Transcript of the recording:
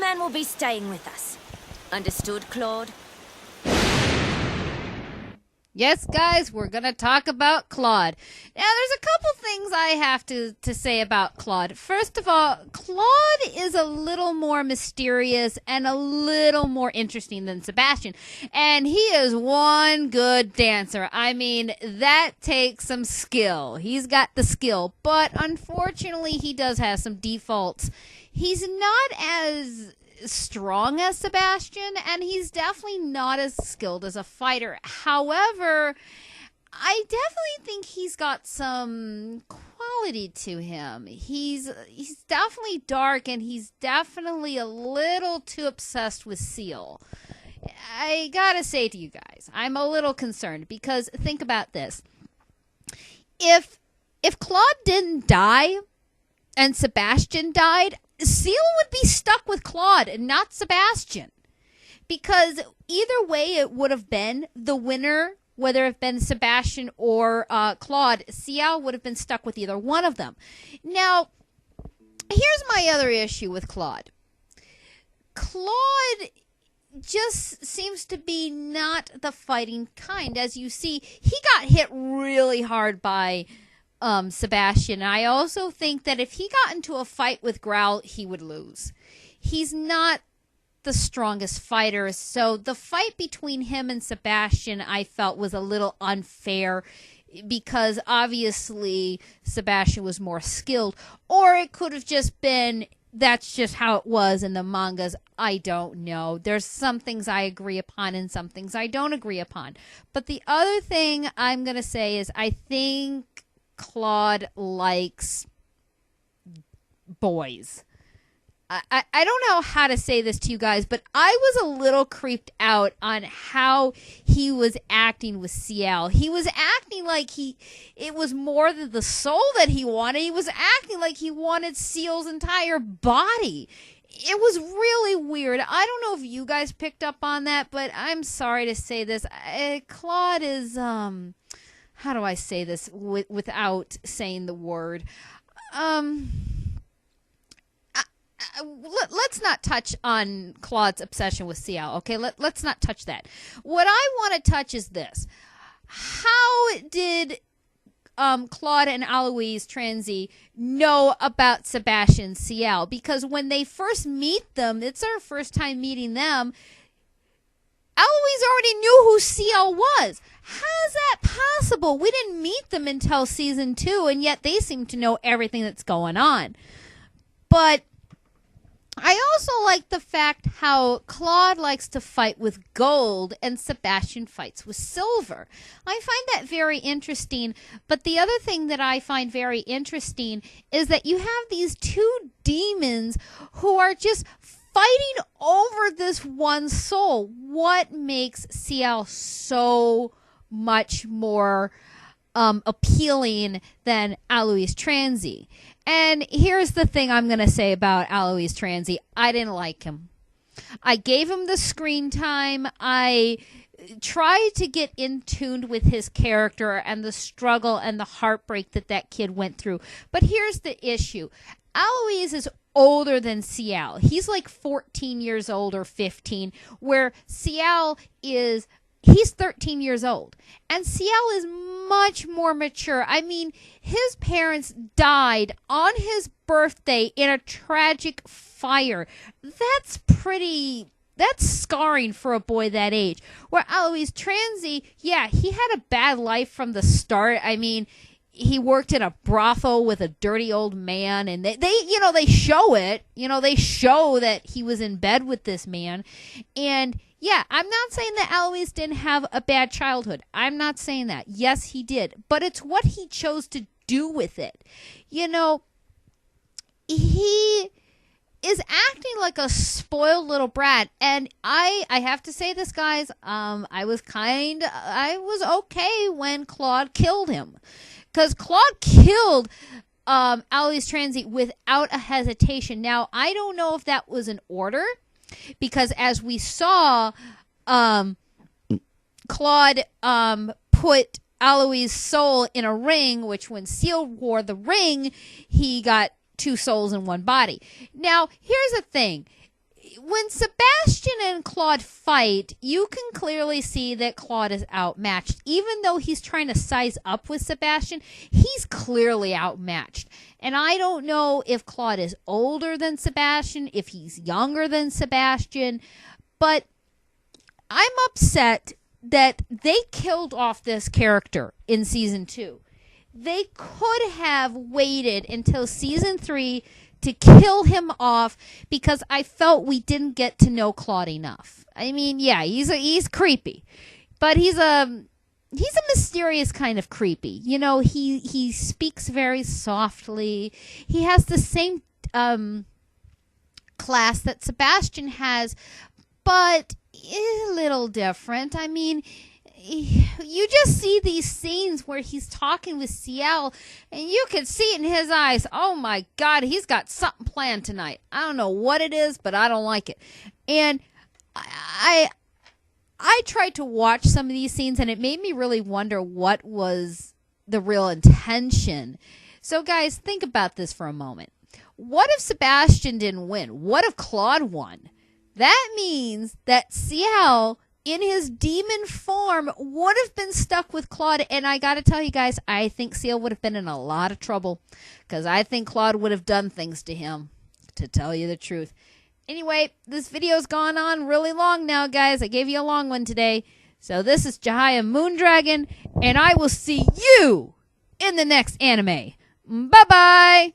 Man will be staying with us. Understood, Claude? Yes, guys, we're going to talk about Claude. Now, there's a couple things I have to say about Claude. First of all, Claude is a little more mysterious and a little more interesting than Sebastian. And he is one good dancer. I mean, that takes some skill. He's got the skill. But unfortunately, he does have some defaults. He's not as strong as Sebastian, and he's definitely not as skilled as a fighter. However, I definitely think he's got some quality to him. He's definitely dark, and he's definitely a little too obsessed with Seal. I gotta say to you guys, I'm a little concerned, because think about this. If Claude didn't die and Sebastian died, Seal would be stuck with Claude and not Sebastian. Because either way it would have been the winner, whether it have been Sebastian or Claude, Seal would have been stuck with either one of them. Now, here's my other issue with Claude. Claude just seems to be not the fighting kind. As you see, he got hit really hard by Sebastian. I also think that if he got into a fight with Growl, he would lose. He's not the strongest fighter, so the fight between him and Sebastian I felt was a little unfair, because obviously Sebastian was more skilled, or it could have just been that's just how it was in the mangas. I don't know. There's some things I agree upon and some things I don't agree upon. But the other thing I'm going to say is I think Claude likes boys. I don't know how to say this to you guys, but I was a little creeped out on how he was acting with Ciel. He was acting like it was more than the soul that he wanted. He was acting like he wanted Ciel's entire body. It was really weird. I don't know if you guys picked up on that, but I'm sorry to say this. Claude is, how do I say this without saying the word? Let's not touch on Claude's obsession with Ciel, okay? Let's not touch that. What I want to touch is this. How did Claude and Aloise Transy know about Sebastian Ciel? Because when they first meet them, it's our first time meeting them, Aloise already knew who Ciel was. How is that possible? We didn't meet them until season 2, and yet they seem to know everything that's going on. But I also like the fact how Claude likes to fight with gold and Sebastian fights with silver. I find that very interesting. But the other thing that I find very interesting is that you have these two demons who are just fighting over this one soul. What makes Ciel so much more appealing than Aloise Transy? And here's the thing I'm going to say about Aloise Transy. I didn't like him. I gave him the screen time. I tried to get in tuned with his character and the struggle and the heartbreak that kid went through. But here's the issue. Aloise is older than Ciel. He's like 14 years old or 15, where Ciel is... He's 13 years old, and Ciel is much more mature. I mean, his parents died on his birthday in a tragic fire. That's scarring for a boy that age. Where Aloise Transy, yeah, he had a bad life from the start. I mean, he worked in a brothel with a dirty old man, and they show it. They show that he was in bed with this man, and yeah, I'm not saying that Aloise didn't have a bad childhood. I'm not saying that. Yes, he did. But it's what he chose to do with it. He is acting like a spoiled little brat. And I have to say this, guys. I was okay when Claude killed him. Because Claude killed Aloise Transy without a hesitation. Now, I don't know if that was an order. Because as we saw, Claude put Aloise's soul in a ring, which when Ciel wore the ring, he got two souls in one body. Now, here's the thing. when Sebastian and Claude fight, you can clearly see that Claude is outmatched. Even though he's trying to size up with Sebastian, he's clearly outmatched. And I don't know if Claude is older than Sebastian, if he's younger than Sebastian, but I'm upset that they killed off this character in season 2. They could have waited until season 3 to kill him off because I felt we didn't get to know Claude enough. I mean, yeah, he's creepy, but he's a mysterious kind of creepy. You know, he speaks very softly. He has the same class that Sebastian has, but a little different. I mean, you just see these scenes where he's talking with Ciel, and you can see it in his eyes. Oh my God, he's got something planned tonight. I don't know what it is, but I don't like it. And I tried to watch some of these scenes, and it made me really wonder what was the real intention. So guys, think about this for a moment. What if Sebastian didn't win? What if Claude won? That means that Ciel, in his demon form, would have been stuck with Claude. And I got to tell you guys, I think Ciel would have been in a lot of trouble because I think Claude would have done things to him, to tell you the truth. Anyway, this video's gone on really long now, guys. I gave you a long one today. So this is Jahia Moondragon, and I will see you in the next anime. Bye-bye.